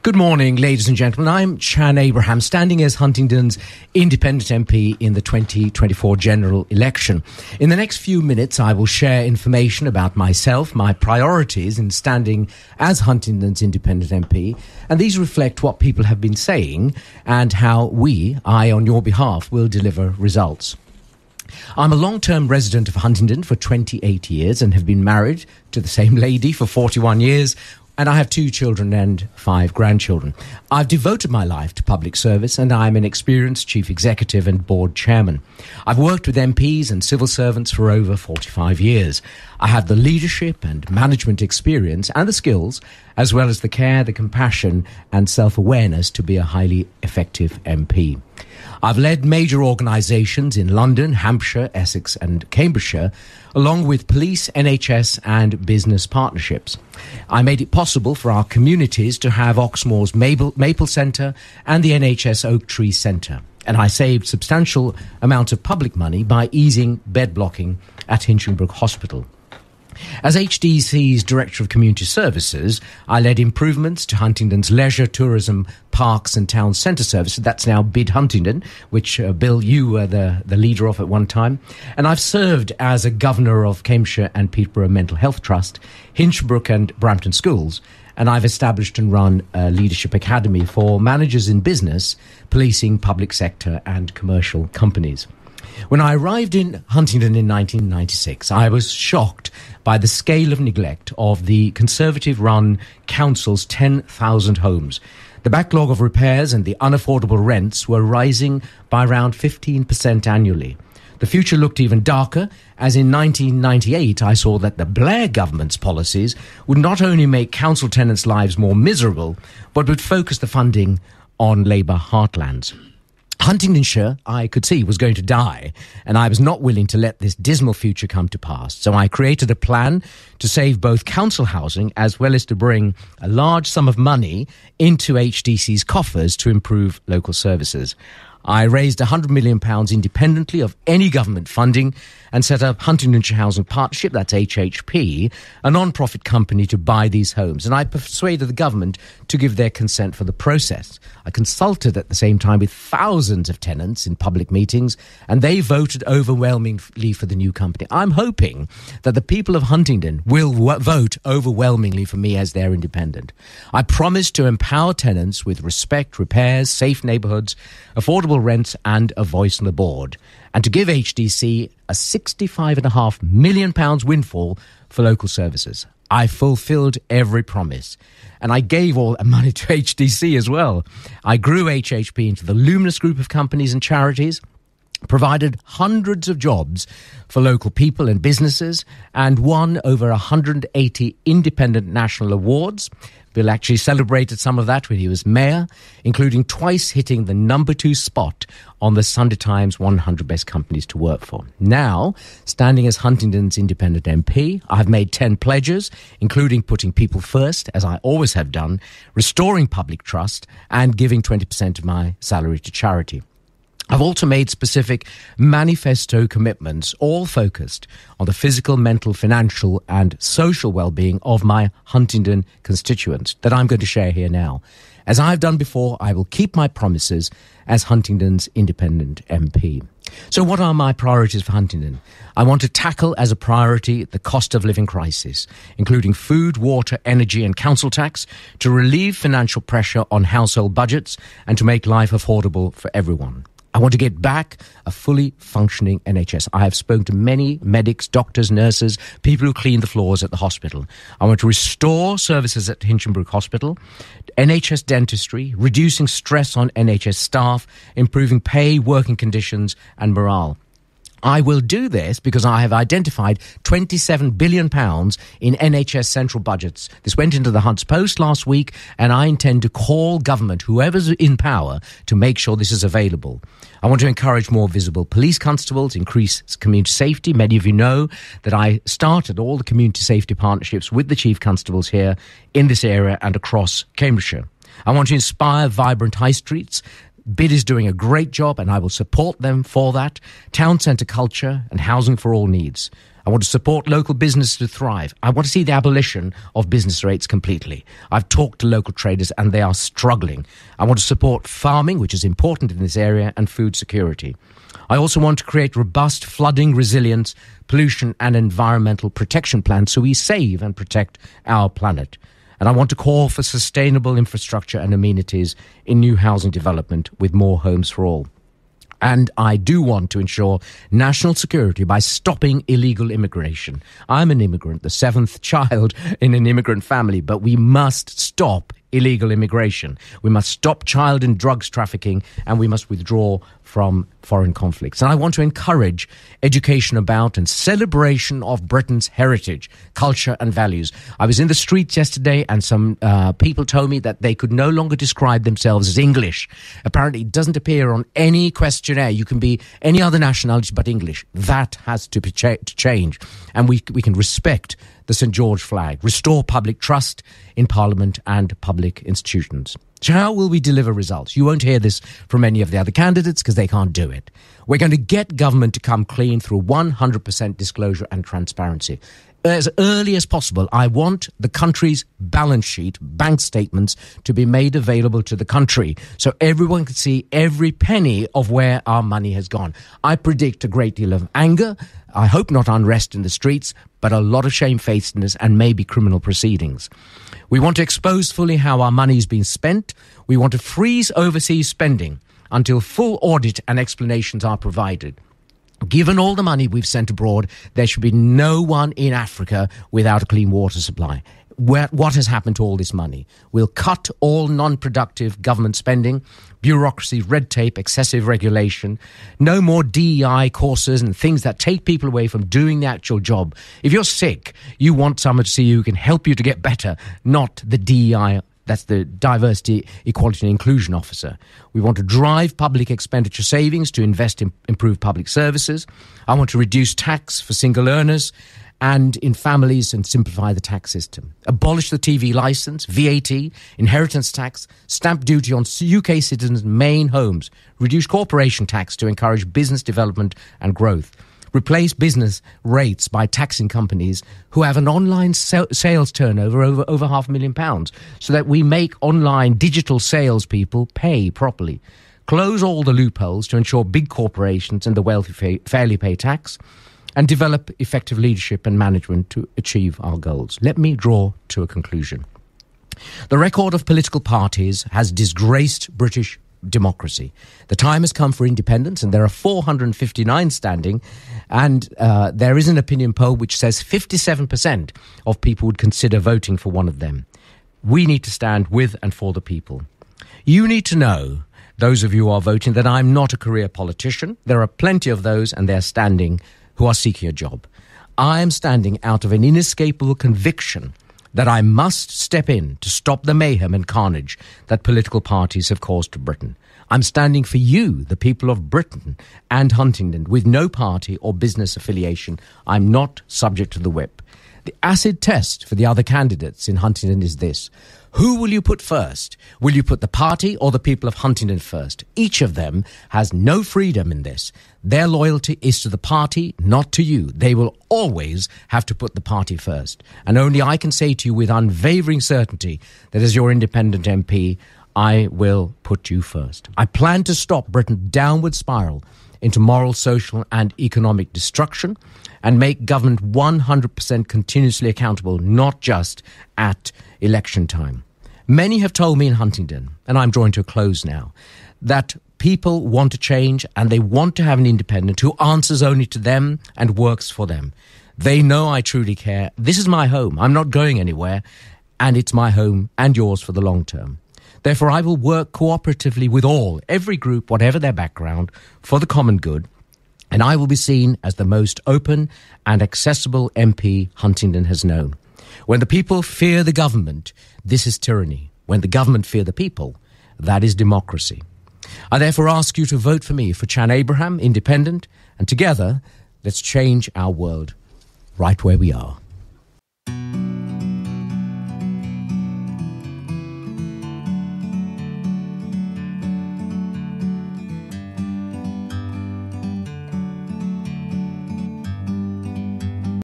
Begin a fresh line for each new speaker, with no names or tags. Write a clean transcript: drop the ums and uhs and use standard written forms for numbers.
Good morning, ladies and gentlemen. I'm Chan Abraham, standing as Huntingdon's independent MP in the 2024 general election. In the next few minutes, I will share information about myself, my priorities in standing as Huntingdon's independent MP, and these reflect what people have been saying and how I, on your behalf, will deliver results. I'm a long-term resident of Huntingdon for 28 years and have been married to the same lady for 41 years, and I have 2 children and 5 grandchildren. I've devoted my life to public service, and I'm an experienced chief executive and board chairman. I've worked with MPs and civil servants for over 45 years. I have the leadership and management experience and the skills, as well as the care, the compassion and self-awareness to be a highly effective MP. I've led major organisations in London, Hampshire, Essex and Cambridgeshire, along with police, NHS and business partnerships. I made it possible for our communities to have Oxmoor's Maple Centre and the NHS Oak Tree Centre. And I saved substantial amounts of public money by easing bed blocking at Hinchinbrook Hospital. As HDC's Director of Community Services, I led improvements to Huntingdon's leisure, tourism, parks and town centre services. That's now Bid Huntingdon, which, Bill, you were the leader of at one time. And I've served as a governor of Cambridgeshire and Peterborough Mental Health Trust, Hinchinbrook and Brampton Schools. And I've established and run a leadership academy for managers in business, policing, public sector and commercial companies. When I arrived in Huntingdon in 1996, I was shocked by the scale of neglect of the Conservative-run council's 10,000 homes. The backlog of repairs and the unaffordable rents were rising by around 15% annually. The future looked even darker, as in 1998 I saw that the Blair government's policies would not only make council tenants' lives more miserable, but would focus the funding on Labour heartlands. Huntingdonshire, I could see, was going to die, and I was not willing to let this dismal future come to pass. So I created a plan to save both council housing as well as to bring a large sum of money into HDC's coffers to improve local services. I raised £100 million independently of any government funding and set up Huntingdonshire Housing Partnership, that's HHP, a non-profit company to buy these homes. And I persuaded the government to give their consent for the process. I consulted at the same time with thousands of tenants in public meetings, and they voted overwhelmingly for the new company. I'm hoping that the people of Huntingdon will vote overwhelmingly for me as their independent. I promise to empower tenants with respect, repairs, safe neighbourhoods, affordable rents and a voice on the board, and to give HDC a £65.5 million windfall for local services. I fulfilled every promise, and I gave all that money to HDC as well. I grew HHP into the luminous group of companies and charities, provided hundreds of jobs for local people and businesses, and won over 180 independent national awards. Bill actually celebrated some of that when he was mayor, including twice hitting the number 2 spot on the Sunday Times 100 Best Companies to Work For. Now, standing as Huntingdon's independent MP, I've made 10 pledges, including putting people first, as I always have done, restoring public trust, and giving 20% of my salary to charity. I've also made specific manifesto commitments, all focused on the physical, mental, financial and social well-being of my Huntingdon constituents that I'm going to share here now. As I've done before, I will keep my promises as Huntingdon's independent MP. So what are my priorities for Huntingdon? I want to tackle as a priority the cost of living crisis, including food, water, energy and council tax, to relieve financial pressure on household budgets and to make life affordable for everyone. I want to get back a fully functioning NHS. I have spoken to many medics, doctors, nurses, people who clean the floors at the hospital. I want to restore services at Hinchinbrook Hospital, NHS dentistry, reducing stress on NHS staff, improving pay, working conditions and morale. I will do this because I have identified £27 billion in NHS central budgets. This went into the Hunts Post last week, and I intend to call government, whoever's in power, to make sure this is available. I want to encourage more visible police constables, increase community safety. Many of you know that I started all the community safety partnerships with the chief constables here in this area and across Cambridgeshire. I want to inspire vibrant high streets. BID is doing a great job and I will support them for that. Town centre culture and housing for all needs. I want to support local businesses to thrive. I want to see the abolition of business rates completely. I've talked to local traders and they are struggling. I want to support farming, which is important in this area, and food security. I also want to create robust flooding resilience, pollution and environmental protection plans so we save and protect our planet. And I want to call for sustainable infrastructure and amenities in new housing development with more homes for all. And I do want to ensure national security by stopping illegal immigration. I'm an immigrant, the seventh child in an immigrant family, but we must stop illegal immigration. We must stop child and drugs trafficking, and we must withdraw from foreign conflicts. And I want to encourage education about and celebration of Britain's heritage, culture and values. I was in the streets yesterday and some people told me that they could no longer describe themselves as English. Apparently it doesn't appear on any questionnaire. You can be any other nationality but English. That has to change. And we can respect the St. George flag, restore public trust in Parliament and public institutions. So how will we deliver results? You won't hear this from any of the other candidates because they can't do it. We're going to get government to come clean through 100% disclosure and transparency. As early as possible, I want the country's balance sheet, bank statements, to be made available to the country so everyone can see every penny of where our money has gone. I predict a great deal of anger. I hope not unrest in the streets, but a lot of shamefacedness and maybe criminal proceedings. We want to expose fully how our money is being spent. We want to freeze overseas spending until full audit and explanations are provided. Given all the money we've sent abroad, there should be no one in Africa without a clean water supply. What has happened to all this money? We'll cut all non-productive government spending, bureaucracy, red tape, excessive regulation, no more DEI courses and things that take people away from doing the actual job. If you're sick, you want someone to see you who can help you to get better, not the DEI. That's the Diversity, Equality and Inclusion Officer. We want to drive public expenditure savings to invest in improved public services. I want to reduce tax for single earners and in families and simplify the tax system. Abolish the TV licence, VAT, inheritance tax, stamp duty on UK citizens' main homes. Reduce corporation tax to encourage business development and growth. Replace business rates by taxing companies who have an online sales turnover over £500,000 so that we make online digital salespeople pay properly. Close all the loopholes to ensure big corporations and the wealthy fairly pay tax, and develop effective leadership and management to achieve our goals. Let me draw to a conclusion. The record of political parties has disgraced British democracy. The time has come for independence, and there are 459 standing, and there is an opinion poll which says 57% of people would consider voting for one of them. We need to stand with and for the people. You need to know, those of you who are voting, that I'm not a career politician. There are plenty of those, and they're standing who are seeking a job. I am standing out of an inescapable conviction that I must step in to stop the mayhem and carnage that political parties have caused to Britain. I'm standing for you, the people of Britain and Huntingdon, with no party or business affiliation. I'm not subject to the whip. The acid test for the other candidates in Huntingdon is this. Who will you put first? Will you put the party or the people of Huntingdon first? Each of them has no freedom in this. Their loyalty is to the party, not to you. They will always have to put the party first. And only I can say to you with unwavering certainty that as your independent MP, I will put you first. I plan to stop Britain's downward spiral into moral, social and economic destruction and make government 100% continuously accountable, not just at election time. Many have told me in Huntingdon, and I'm drawing to a close now, that people want to change and they want to have an independent who answers only to them and works for them. They know I truly care. This is my home. I'm not going anywhere, and it's my home and yours for the long term. Therefore, I will work cooperatively with all, every group, whatever their background, for the common good, and I will be seen as the most open and accessible MP Huntingdon has known. When the people fear the government, this is tyranny. When the government fear the people, that is democracy. I therefore ask you to vote for me, for Chan Abraham, independent, and together, let's change our world right where we are.